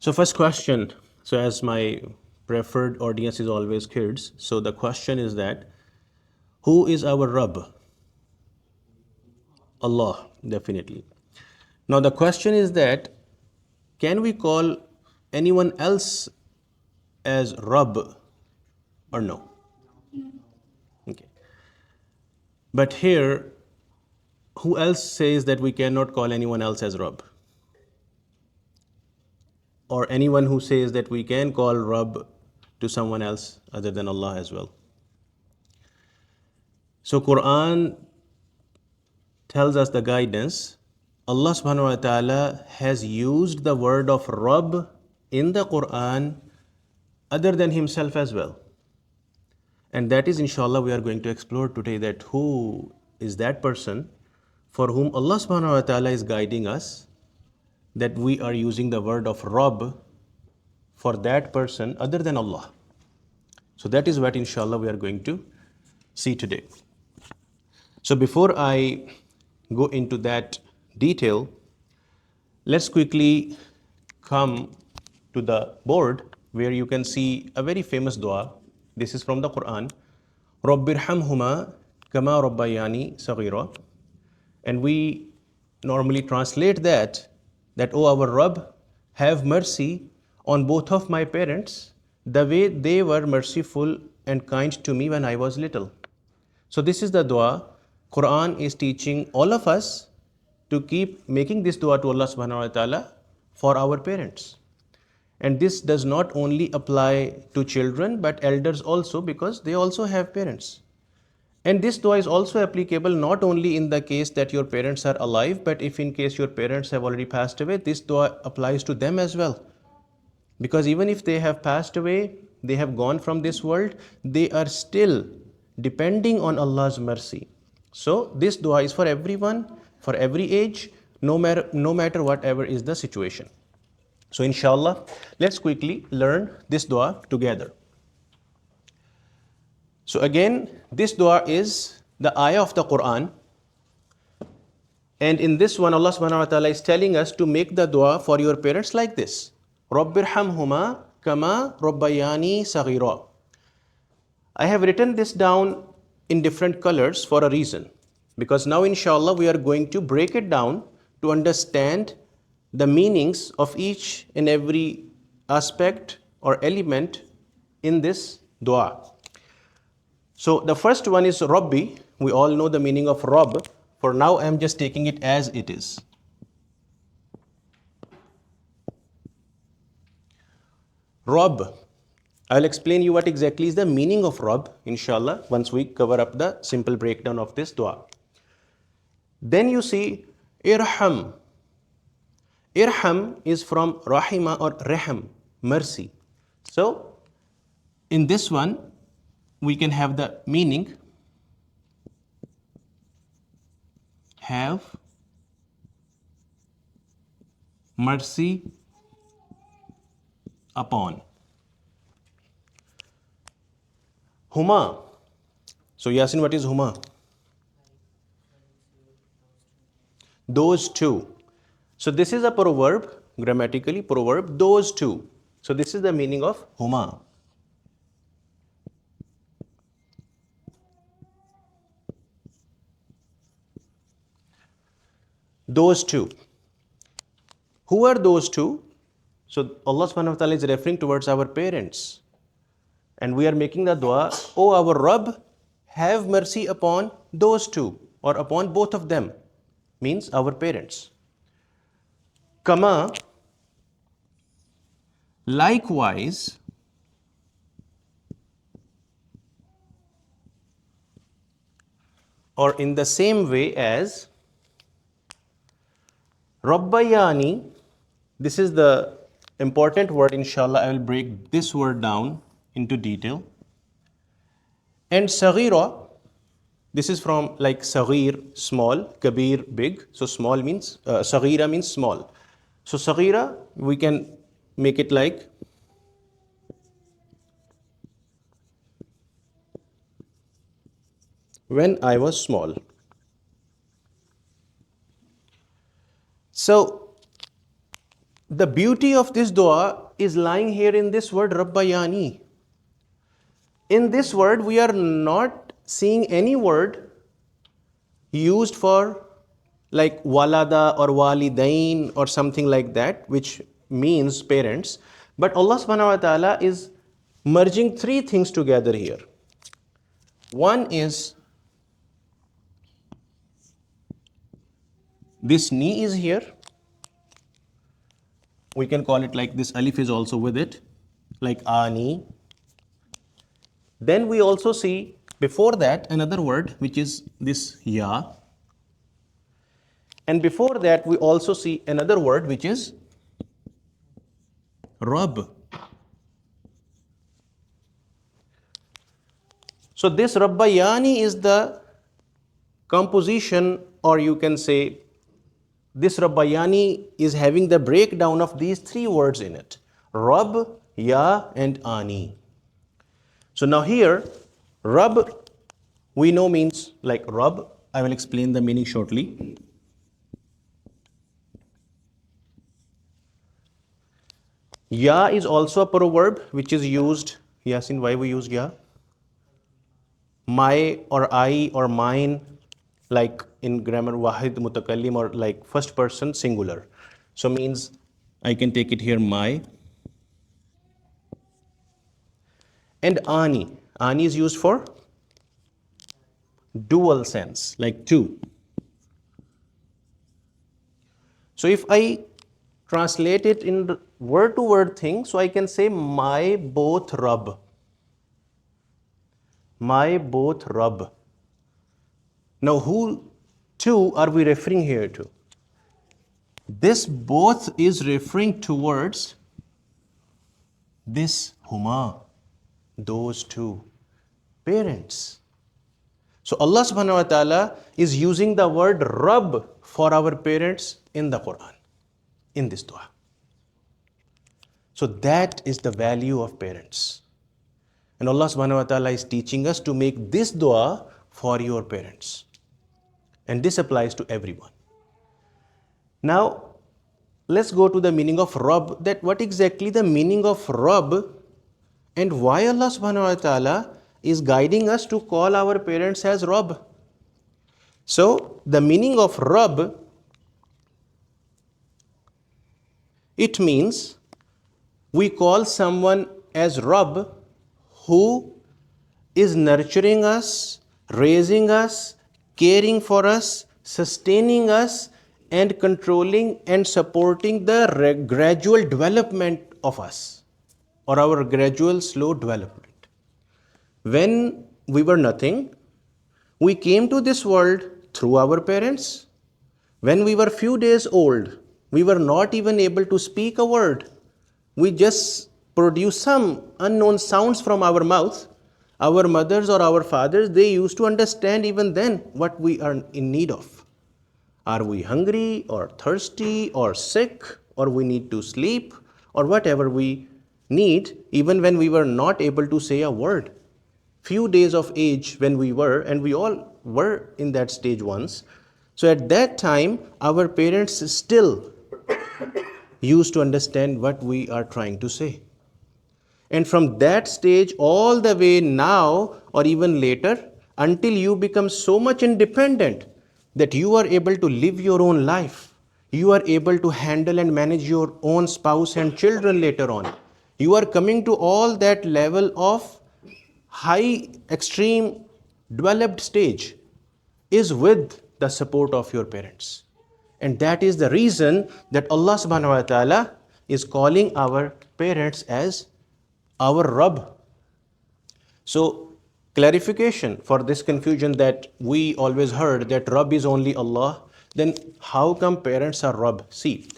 So first question, so as my preferred audience is always kids, so the question is that who is our Rabb? Allah, definitely. Now the question is that can we call anyone else as Rabb or no? Okay. But here, who else says that we cannot call anyone else as Rabb? Or anyone who says that we can call Rabb to someone else other than Allah as well? So Quran tells us the guidance. Allah subhanahu wa ta'ala has used the word of Rabb in the Quran other than himself as well. And that is inshallah we are going to explore today, that who is that person for whom Allah subhanahu wa ta'ala is guiding us, that we are using the word of Rabb for that person other than Allah. So that is what inshallah we are going to see today. So before I go into that detail, let's quickly come to the board where you can see a very famous dua. This is from the Quran. Rabbirhamhuma kama rabbayani saghira. And we normally translate that oh our Rabb, have mercy on both of my parents the way they were merciful and kind to me when I was little. So this is the dua. Quran is teaching all of us to keep making this dua to Allah subhanahu wa ta'ala for our parents. And this does not only apply to children but elders also, because they also have parents. And this dua is also applicable not only in the case that your parents are alive, but if in case your parents have already passed away, this dua applies to them as well. Because even if they have passed away, they have gone from this world, they are still depending on Allah's mercy. So this dua is for everyone, for every age, no matter whatever is the situation. So inshallah, let's quickly learn this dua together. So again, this dua is the ayah of the Quran. And in this one, Allah subhanahu wa ta'ala is telling us to make the dua for your parents like this. Rabbirhamhuma kama rabbayani saghira. I have written this down in different colors for a reason. Because now inshallah we are going to break it down to understand the meanings of each and every aspect or element in this dua. So the first one is Rabbi. We all know the meaning of Rabb. For now I am just taking it as it is. Rabb. I'll explain you what exactly is the meaning of Rabb, inshallah, once we cover up the simple breakdown of this dua. Then you see Irham. Irham is from Rahima or Raham, mercy. So in this one, we can have the meaning have mercy upon. Huma. So Yasin, what is Huma? Those two. So this is a proverb, grammatically proverb, those two. So this is the meaning of Huma. Those two. Who are those two? So Allah subhanahu wa ta'ala is referring towards our parents. And we are making the dua, oh our Rabb, have mercy upon those two, or upon both of them, means our parents. Kama, likewise, or in the same way as, Rabbayani, this is the important word, inshallah, I will break this word down into detail. And Saghira, this is from like Saghir, small, Kabir, big. So small means, Saghira means small. So Saghira, we can make it like when I was small. So the beauty of this dua is lying here in this word Rabbayani. In this word, we are not seeing any word used for like walada or walidain or something like that, which means parents. But Allah subhanahu wa ta'ala is merging three things together here. One is this knee is here. We can call it like this alif is also with it, like ani. Then we also see before that another word which is this ya. And before that we also see another word which is Rabb. So this Rabbayani is the composition, or you can say this Rabbayani is having the breakdown of these three words in it: Rabb, Ya, and Ani. So now here, Rabb we know means like Rabb. I will explain the meaning shortly. Ya is also a proverb which is used. Yasin, why we use Ya? My or I or mine, like in grammar wahid mutakallim, or like first person singular. So means I can take it here my. And Ani. Ani is used for dual sense, like two. So if I translate it in word to word thing, so I can say my both Rabb. My both Rabb. Now who two are we referring here to? This both is referring towards this huma, those two parents. So Allah subhanahu wa ta'ala is using the word Rabb for our parents in the Qur'an, in this dua. So that is the value of parents. And Allah subhanahu wa ta'ala is teaching us to make this dua for your parents. And this applies to everyone. Now, let's go to the meaning of Rabb, that what exactly the meaning of Rabb and why Allah subhanahu wa ta'ala is guiding us to call our parents as Rabb. So, the meaning of Rabb, it means we call someone as Rabb who is nurturing us, raising us, caring for us, sustaining us, and controlling and supporting the gradual development of us, or our gradual slow development. When we were nothing, we came to this world through our parents. When we were few days old, we were not even able to speak a word. We just produced some unknown sounds from our mouth. Our mothers or our fathers, they used to understand even then what we are in need of. Are we hungry or thirsty or sick, or we need to sleep, or whatever we need, even when we were not able to say a word. Few days of age when we were, and we all were in that stage once. So at that time, our parents still used to understand what we are trying to say. And from that stage all the way now, or even later, until you become so much independent that you are able to live your own life, you are able to handle and manage your own spouse and children later on. You are coming to all that level of high, extreme, developed stage is with the support of your parents. And that is the reason that Allah subhanahu wa ta'ala is calling our parents as our Rabb. So, clarification for this confusion that we always heard that Rabb is only Allah, then how come parents are Rabb? See,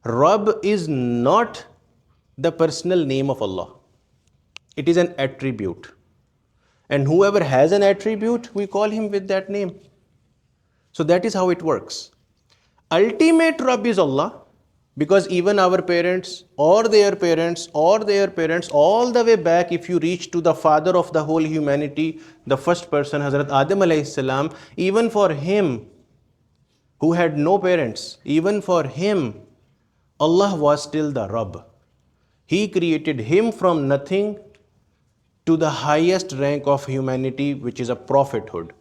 Rabb is not the personal name of Allah. It is an attribute. And whoever has an attribute, we call him with that name. So that is how it works. Ultimate Rabb is Allah, because even our parents or their parents or their parents, all the way back, if you reach to the father of the whole humanity, the first person, Hazrat Adam alayhi salam, even for him who had no parents, even for him Allah was still the Rabb. He created him from nothing to the highest rank of humanity, which is a prophethood.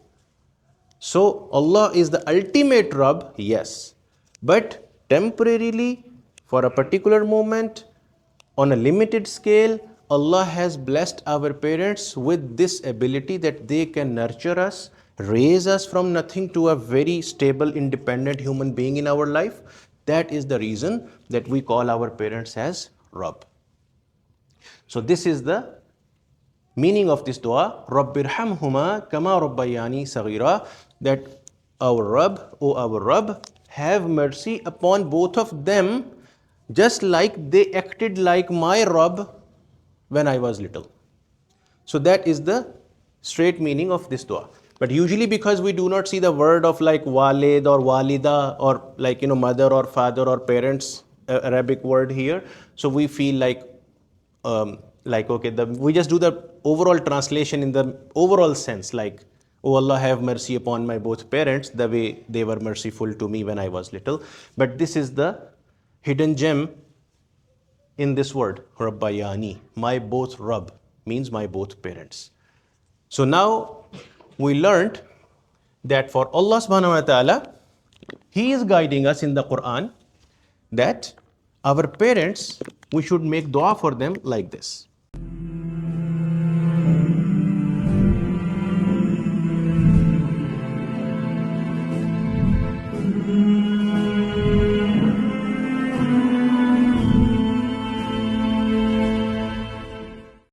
So Allah is the ultimate Rabb, yes, but temporarily, for a particular moment, on a limited scale, Allah has blessed our parents with this ability that they can nurture us, raise us from nothing to a very stable, independent human being in our life. That is the reason that we call our parents as Rabb. So this is the meaning of this dua, Rabbirhamhuma kama rabbayani saghira, that our Rabb, O our Rabb, have mercy upon both of them, just like they acted like my Rabb when I was little. So that is the straight meaning of this dua. But usually, because we do not see the word of like walid or walida or like mother or father or parents, Arabic word here, so we feel like okay, we just do the overall translation in the overall sense, like, oh Allah, have mercy upon my both parents the way they were merciful to me when I was little. But this is the hidden gem in this word, Rabbayani. My both Rabb means my both parents. So now we learned that for Allah subhanahu wa ta'ala, He is guiding us in the Qur'an that our parents, we should make dua for them like this.